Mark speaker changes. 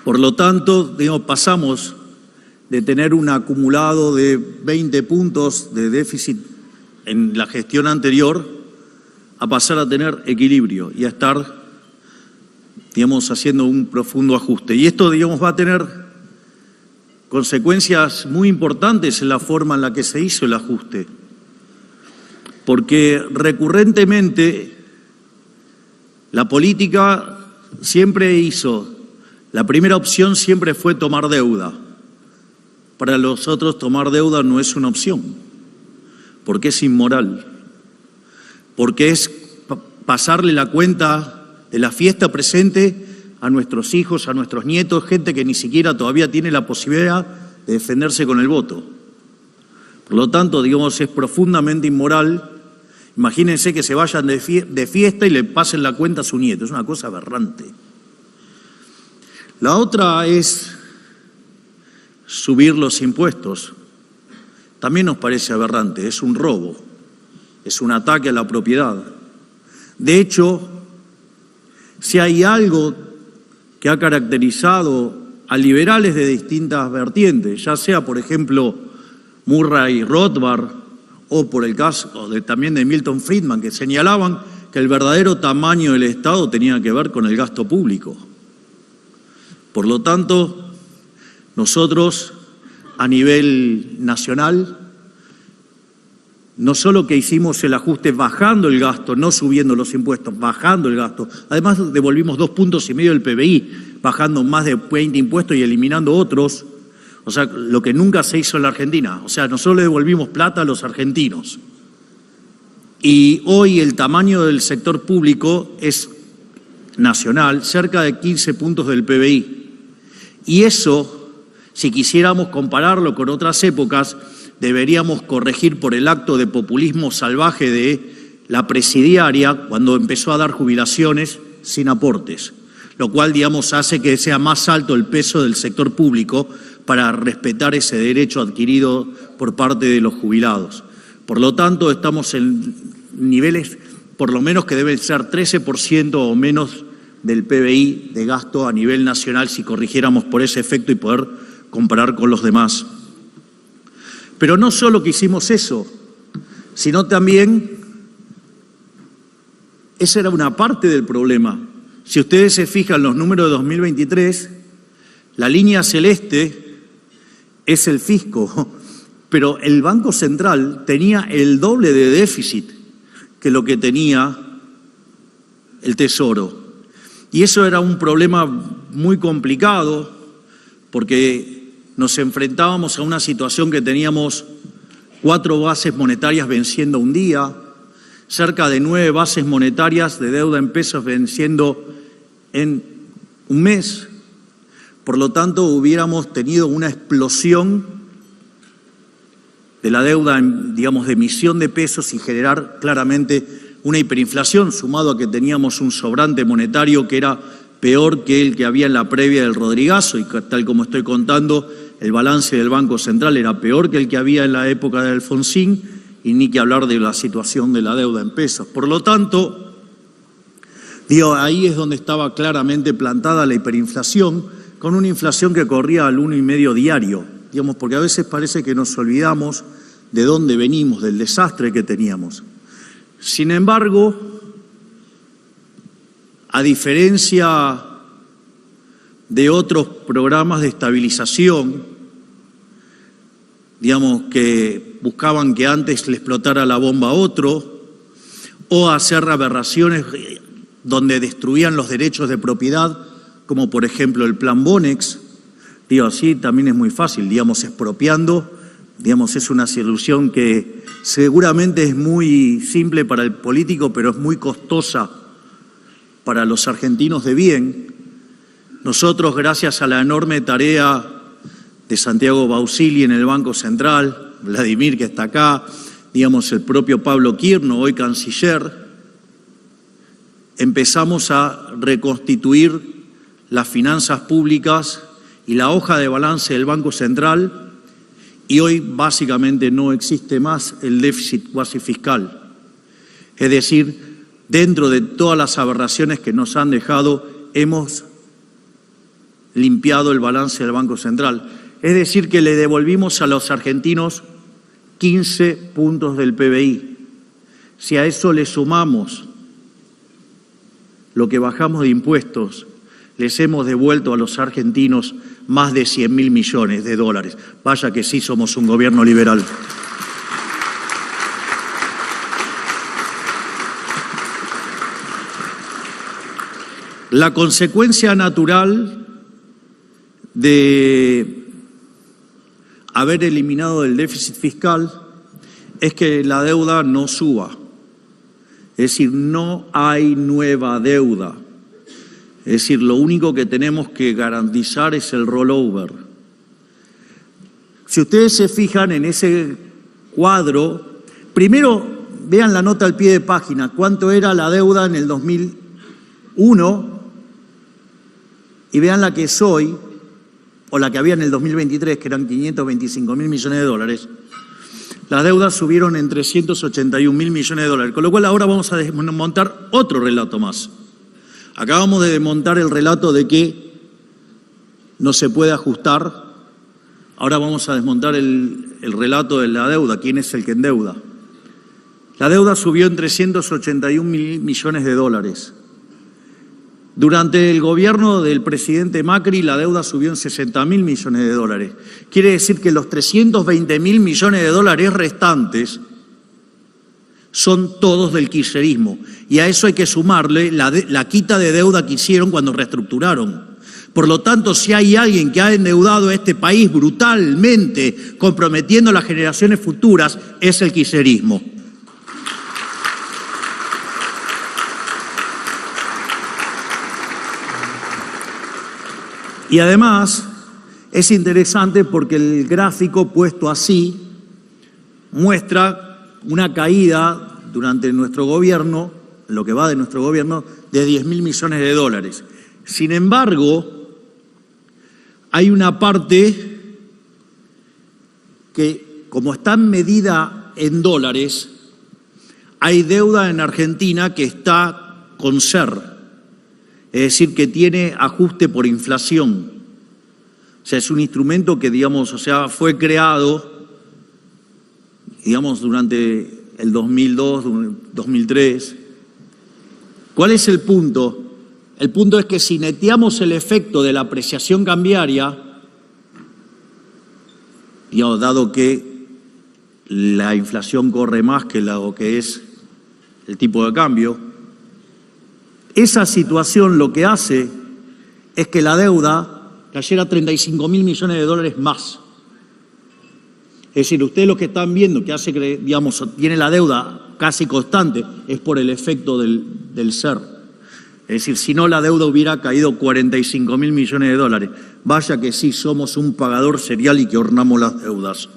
Speaker 1: Por lo tanto, pasamos de tener un acumulado de 20 puntos de déficit en la gestión anterior a pasar a tener equilibrio y a estar, haciendo un profundo ajuste. Y esto, va a tener consecuencias muy importantes en la forma en la que se hizo el ajuste, porque recurrentemente la política siempre la primera opción siempre fue tomar deuda. Para los otros tomar deuda no es una opción, porque es inmoral, porque es pasarle la cuenta de la fiesta presente a nuestros hijos, a nuestros nietos, gente que ni siquiera todavía tiene la posibilidad de defenderse con el voto. Por lo tanto, es profundamente inmoral. Imagínense que se vayan de fiesta y le pasen la cuenta a su nieto, es una cosa aberrante. La otra es subir los impuestos. También nos parece aberrante, es un robo, es un ataque a la propiedad. De hecho, si hay algo que ha caracterizado a liberales de distintas vertientes, ya sea, por ejemplo, Murray Rothbard, o por el caso también de Milton Friedman, que señalaban que el verdadero tamaño del Estado tenía que ver con el gasto público. Por lo tanto, nosotros, a nivel nacional, no solo que hicimos el ajuste bajando el gasto, no subiendo los impuestos, bajando el gasto, además devolvimos 2,5 puntos del PBI, bajando más de 20 impuestos y eliminando otros, o sea, lo que nunca se hizo en la Argentina. O sea, nosotros le devolvimos plata a los argentinos. Y hoy el tamaño del sector público es nacional, cerca de 15 puntos del PBI. Y eso, si quisiéramos compararlo con otras épocas, deberíamos corregir por el acto de populismo salvaje de la presidiaria cuando empezó a dar jubilaciones sin aportes, lo cual, hace que sea más alto el peso del sector público para respetar ese derecho adquirido por parte de los jubilados. Por lo tanto, estamos en niveles, por lo menos que deben ser 13% o menos del PBI de gasto a nivel nacional si corrigiéramos por ese efecto y poder comparar con los demás. Pero no solo que hicimos eso, sino también, esa era una parte del problema. Si ustedes se fijan los números de 2023, la línea celeste es el fisco, pero el Banco Central tenía el doble de déficit que lo que tenía el Tesoro. Y eso era un problema muy complicado porque nos enfrentábamos a una situación que teníamos 4 bases monetarias venciendo un día, cerca de 9 bases monetarias de deuda en pesos venciendo en un mes. Por lo tanto, hubiéramos tenido una explosión de la deuda, de emisión de pesos y generar claramente una hiperinflación, sumado a que teníamos un sobrante monetario que era peor que el que había en la previa del Rodrigazo, y tal como estoy contando, el balance del Banco Central era peor que el que había en la época de Alfonsín, y ni que hablar de la situación de la deuda en pesos. Por lo tanto, ahí es donde estaba claramente plantada la hiperinflación, con una inflación que corría al 1,5 diario, porque a veces parece que nos olvidamos de dónde venimos, del desastre que teníamos. Sin embargo, a diferencia de otros programas de estabilización, que buscaban que antes le explotara la bomba a otro, o hacer aberraciones donde destruían los derechos de propiedad, como por ejemplo el Plan Bonex, así también es muy fácil, expropiando, es una solución que seguramente es muy simple para el político, pero es muy costosa para los argentinos de bien. Nosotros, gracias a la enorme tarea de Santiago Bausili en el Banco Central, Vladimir que está acá, el propio Pablo Kirno, hoy canciller, empezamos a reconstituir las finanzas públicas y la hoja de balance del Banco Central, y hoy básicamente no existe más el déficit cuasi fiscal. Es decir, dentro de todas las aberraciones que nos han dejado, hemos limpiado el balance del Banco Central. Es decir, que le devolvimos a los argentinos 15 puntos del PBI. Si a eso le sumamos lo que bajamos de impuestos, les hemos devuelto a los argentinos más de 100.000 millones de dólares. Vaya que sí somos un gobierno liberal. La consecuencia natural de haber eliminado el déficit fiscal es que la deuda no suba. Es decir, no hay nueva deuda. Es decir, lo único que tenemos que garantizar es el rollover. Si ustedes se fijan en ese cuadro, primero vean la nota al pie de página, cuánto era la deuda en el 2001 y vean la que es hoy, o la que había en el 2023, que eran 525.000 millones de dólares. Las deudas subieron en 381.000 millones de dólares, con lo cual ahora vamos a desmontar otro relato más. Acabamos de desmontar el relato de que no se puede ajustar. Ahora vamos a desmontar el relato de la deuda. ¿Quién es el que endeuda? La deuda subió en 381.000 millones de dólares. Durante el gobierno del presidente Macri, la deuda subió en 60.000 millones de dólares. Quiere decir que los 320.000 millones de dólares restantes son todos del kirchnerismo. Y a eso hay que sumarle la quita de deuda que hicieron cuando reestructuraron. Por lo tanto, si hay alguien que ha endeudado a este país brutalmente, comprometiendo a las generaciones futuras, es el kirchnerismo. Y además es interesante porque el gráfico puesto así muestra una caída durante nuestro gobierno, lo que va de nuestro gobierno, de 10.000 millones de dólares. Sin embargo, hay una parte que, como está medida en dólares, hay deuda en Argentina que está con SER. Es decir, que tiene ajuste por inflación. O sea, es un instrumento que, digamos, o sea, fue creado, digamos, durante el 2002, 2003. ¿Cuál es el punto? El punto es que si neteamos el efecto de la apreciación cambiaria, digamos, dado que la inflación corre más que lo que es el tipo de cambio, esa situación lo que hace es que la deuda cayera 35.000 millones de dólares más. Es decir, ustedes lo que están viendo que hace que, digamos, tiene la deuda casi constante es por el efecto del SER. Es decir, si no la deuda hubiera caído 45.000 millones de dólares. Vaya que sí, somos un pagador serial y que hornamos las deudas.